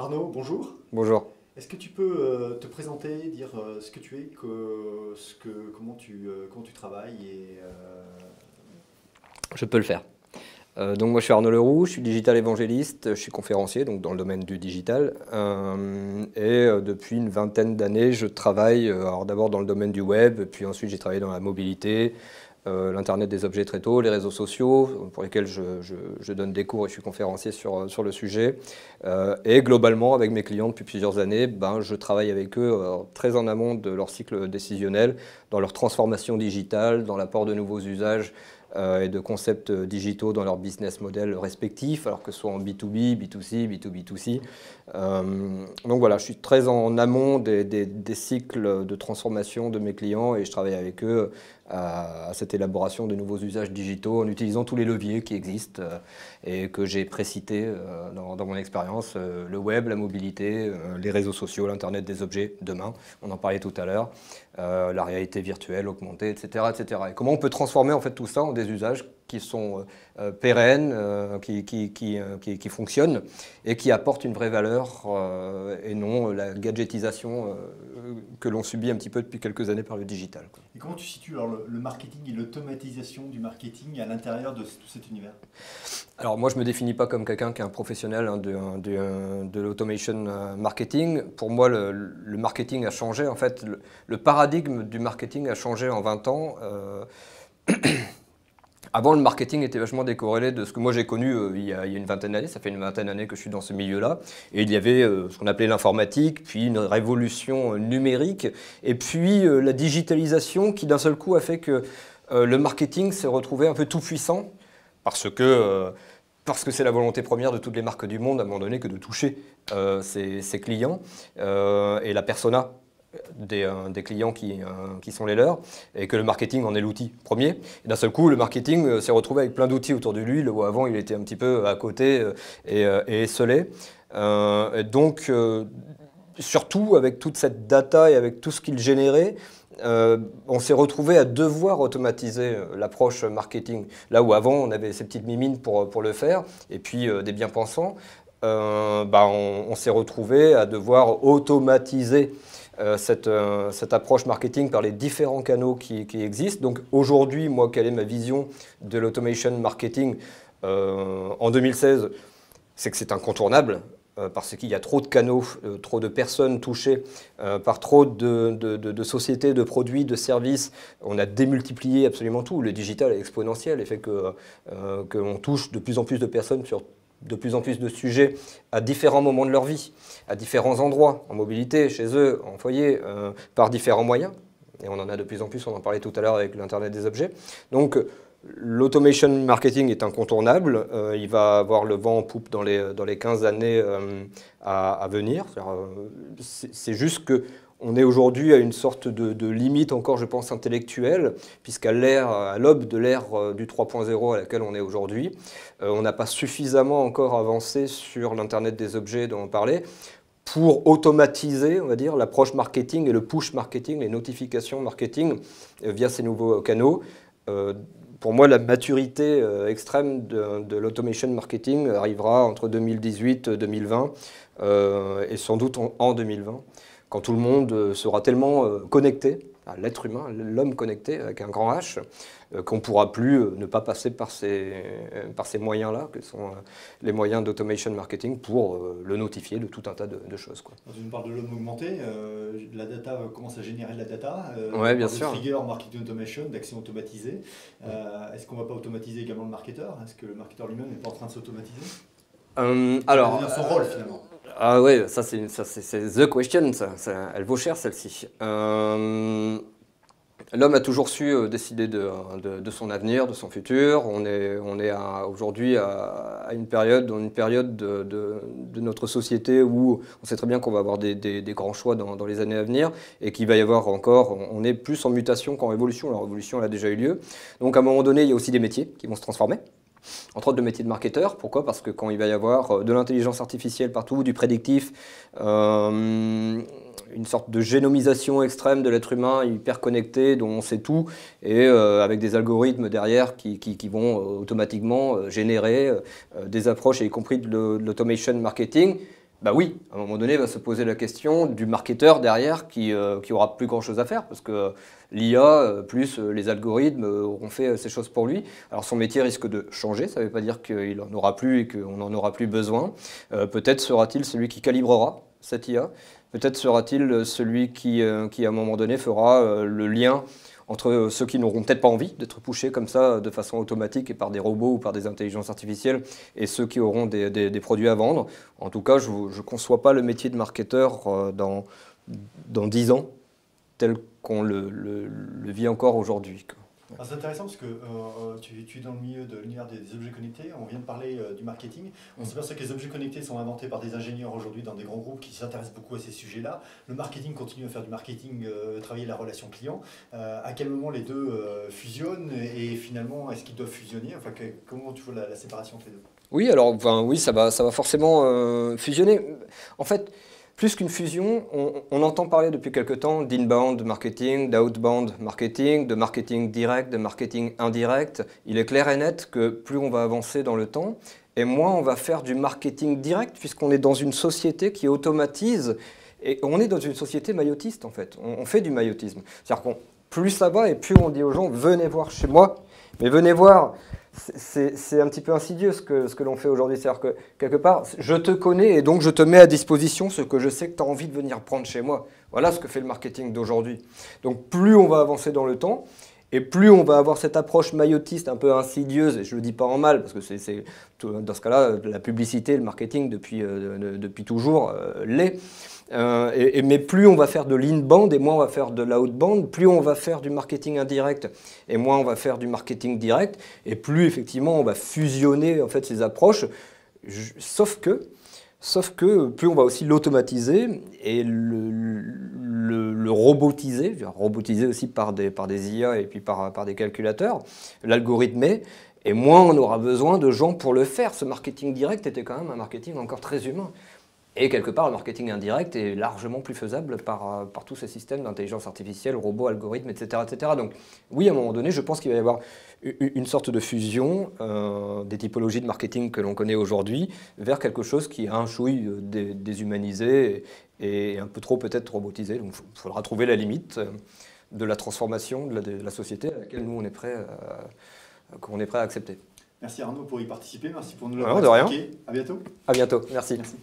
Arnaud, bonjour. Bonjour, Est-ce que tu peux te présenter, dire ce que tu es, comment tu travailles je peux le faire. Donc moi je suis Arnaud Leroux, je suis digital évangéliste, je suis conférencier donc dans le domaine du digital depuis une vingtaine d'années je travaille alors d'abord dans le domaine du web, puis ensuite j'ai travaillé dans la mobilité, l'internet des objets très tôt, les réseaux sociaux pour lesquels je donne des cours et je suis conférencier sur le sujet. Et globalement avec mes clients depuis plusieurs années, je travaille avec eux très en amont de leur cycle décisionnel, dans leur transformation digitale, dans l'apport de nouveaux usages et de concepts digitaux dans leur business model respectifs, alors que ce soit en B2B, B2C, B2B2C. Donc voilà, je suis très en amont des cycles de transformation de mes clients et je travaille avec eux à cette élaboration de nouveaux usages digitaux en utilisant tous les leviers qui existent et que j'ai précités dans mon expérience, le web, la mobilité, les réseaux sociaux, l'Internet des objets, demain, on en parlait tout à l'heure, la réalité virtuelle, augmentée, etc., etc. Et comment on peut transformer en fait tout ça en des usages qui sont pérennes, qui fonctionnent et qui apportent une vraie valeur et non la gadgetisation que l'on subit un petit peu depuis quelques années par le digital. et comment tu situes alors, le marketing et l'automatisation du marketing à l'intérieur de tout cet univers? Alors moi je ne me définis pas comme quelqu'un qui est un professionnel de l'automation marketing. Pour moi le marketing a changé, en fait le paradigme du marketing a changé en 20 ans. Avant, le marketing était vachement décorrélé de ce que moi j'ai connu il y a une vingtaine d'années. Ça fait une vingtaine d'années que je suis dans ce milieu-là. Et il y avait ce qu'on appelait l'informatique, puis une révolution numérique, et puis la digitalisation qui d'un seul coup a fait que le marketing s'est retrouvé un peu tout puissant, parce que c'est la volonté première de toutes les marques du monde à un moment donné que de toucher ses clients et la persona des clients qui sont les leurs, et que le marketing en est l'outil premier. Et d'un seul coup, le marketing s'est retrouvé avec plein d'outils autour de lui, là où avant il était un petit peu à côté et esseulé. Donc, surtout avec toute cette data et avec tout ce qu'il générait, on s'est retrouvé à devoir automatiser l'approche marketing. Là où avant on avait ces petites mimines pour le faire, et puis des bien-pensants, on s'est retrouvé à devoir automatiser cette approche marketing par les différents canaux qui existent. Donc aujourd'hui, moi, quelle est ma vision de l'automation marketing en 2016? C'est que c'est incontournable parce qu'il y a trop de canaux, trop de personnes touchées par trop de sociétés, de produits, de services. On a démultiplié absolument tout. Le digital est exponentiel et fait qu'on touche de plus en plus de personnes sur de plus en plus de sujets à différents moments de leur vie, à différents endroits, en mobilité, chez eux, en foyer, par différents moyens. Et on en a de plus en plus, on en parlait tout à l'heure avec l'Internet des objets. Donc l'automation marketing est incontournable, il va avoir le vent en poupe dans les 15 années à venir. C'est juste que on est aujourd'hui à une sorte de limite encore, je pense, intellectuelle, puisqu'à l'aube de l'ère du 3.0 à laquelle on est aujourd'hui, on n'a pas suffisamment encore avancé sur l'Internet des objets dont on parlait, pour automatiser, on va dire, l'approche marketing et le push marketing, les notifications marketing via ces nouveaux canaux. Pour moi, la maturité extrême de l'automation marketing arrivera entre 2018 et 2020 et sans doute en 2020. Quand tout le monde sera tellement connecté, l'être humain, l'homme connecté avec un grand H, qu'on ne pourra plus ne pas passer par ces moyens-là, que sont les moyens d'automation marketing, pour le notifier de tout un tas de choses, quoi. Tu nous parles de l'homme augmenté, la data commence à générer de la data, Ouais, on bien parle de sûr. trigger en marketing automation, d'action automatisée. Est-ce qu'on ne va pas automatiser également le marketeur? Est-ce que le marketeur lui-même n'est pas en train de s'automatiser? Alors, Son rôle finalement. ah ouais, ça c'est the question, elle vaut cher celle-ci. L'homme a toujours su décider de son avenir, de son futur. On est aujourd'hui à une période de notre société où on sait très bien qu'on va avoir des grands choix dans les années à venir et qu'il va y avoir encore, on est plus en mutation qu'en révolution. La révolution elle a déjà eu lieu. Donc à un moment donné, il y a aussi des métiers qui vont se transformer. Entre autres, le métier de marketeur. Pourquoi? Parce que quand il va y avoir de l'intelligence artificielle partout, du prédictif, une sorte de génomisation extrême de l'être humain, hyper connecté, dont on sait tout, et avec des algorithmes derrière qui vont automatiquement générer des approches, y compris de l'automation marketing, Bah oui, à un moment donné, va se poser la question du marketeur derrière qui aura plus grand-chose à faire parce que l'IA plus les algorithmes auront fait ces choses pour lui. Alors son métier risque de changer, ça ne veut pas dire qu'il n'en aura plus et qu'on n'en aura plus besoin. Peut-être sera-t-il celui qui calibrera cette IA. Peut-être sera-t-il celui qui, à un moment donné, fera le lien entre ceux qui n'auront peut-être pas envie d'être pushés comme ça de façon automatique et par des robots ou par des intelligences artificielles et ceux qui auront des produits à vendre. En tout cas, je ne conçois pas le métier de marketeur dans 10 ans tel qu'on le vit encore aujourd'hui. C'est intéressant parce que tu es dans le milieu de l'univers des objets connectés, on vient de parler du marketing. On s'aperçoit que les objets connectés sont inventés par des ingénieurs aujourd'hui dans des grands groupes qui s'intéressent beaucoup à ces sujets-là. Le marketing continue à faire du marketing, travailler la relation client. À quel moment les deux fusionnent et finalement est-ce qu'ils doivent fusionner? Enfin, comment tu vois la séparation entre les deux? Oui, alors enfin, oui, ça va forcément fusionner. En fait, plus qu'une fusion, on entend parler depuis quelque temps d'inbound marketing, d'outbound marketing, de marketing direct, de marketing indirect. Il est clair et net que plus on va avancer dans le temps, et moins on va faire du marketing direct, puisqu'on est dans une société qui automatise, et on est dans une société maillotiste en fait. On fait du maillotisme. C'est-à-dire qu'on plus ça va, et plus on dit aux gens, venez voir chez moi, mais venez voir. C'est un petit peu insidieux ce que l'on fait aujourd'hui. C'est-à-dire que, quelque part, je te connais et donc je te mets à disposition ce que je sais que tu as envie de venir prendre chez moi. Voilà ce que fait le marketing d'aujourd'hui. Donc plus on va avancer dans le temps, et plus on va avoir cette approche maillotiste un peu insidieuse, et je ne le dis pas en mal, parce que c'est dans ce cas-là, la publicité, le marketing depuis toujours l'est. Mais plus on va faire de l'inbound et moins on va faire de l'outbound, plus on va faire du marketing indirect et moins on va faire du marketing direct, et plus effectivement on va fusionner en fait ces approches, sauf que plus on va aussi l'automatiser et le robotiser, robotiser aussi par des IA et puis par des calculateurs, l'algorithmer, et moins on aura besoin de gens pour le faire. Ce marketing direct était quand même un marketing encore très humain. Et quelque part, le marketing indirect est largement plus faisable par tous ces systèmes d'intelligence artificielle, robots, algorithmes, etc., etc. Donc oui, à un moment donné, je pense qu'il va y avoir une sorte de fusion des typologies de marketing que l'on connaît aujourd'hui vers quelque chose qui est un chouille déshumanisé et un peu trop peut-être robotisé. Donc il faudra trouver la limite de la transformation de la société à laquelle nous, qu'on est prêt à accepter. Merci Arnaud pour y participer, merci pour nous l'avoir expliqué. À bientôt. À bientôt, merci. Merci.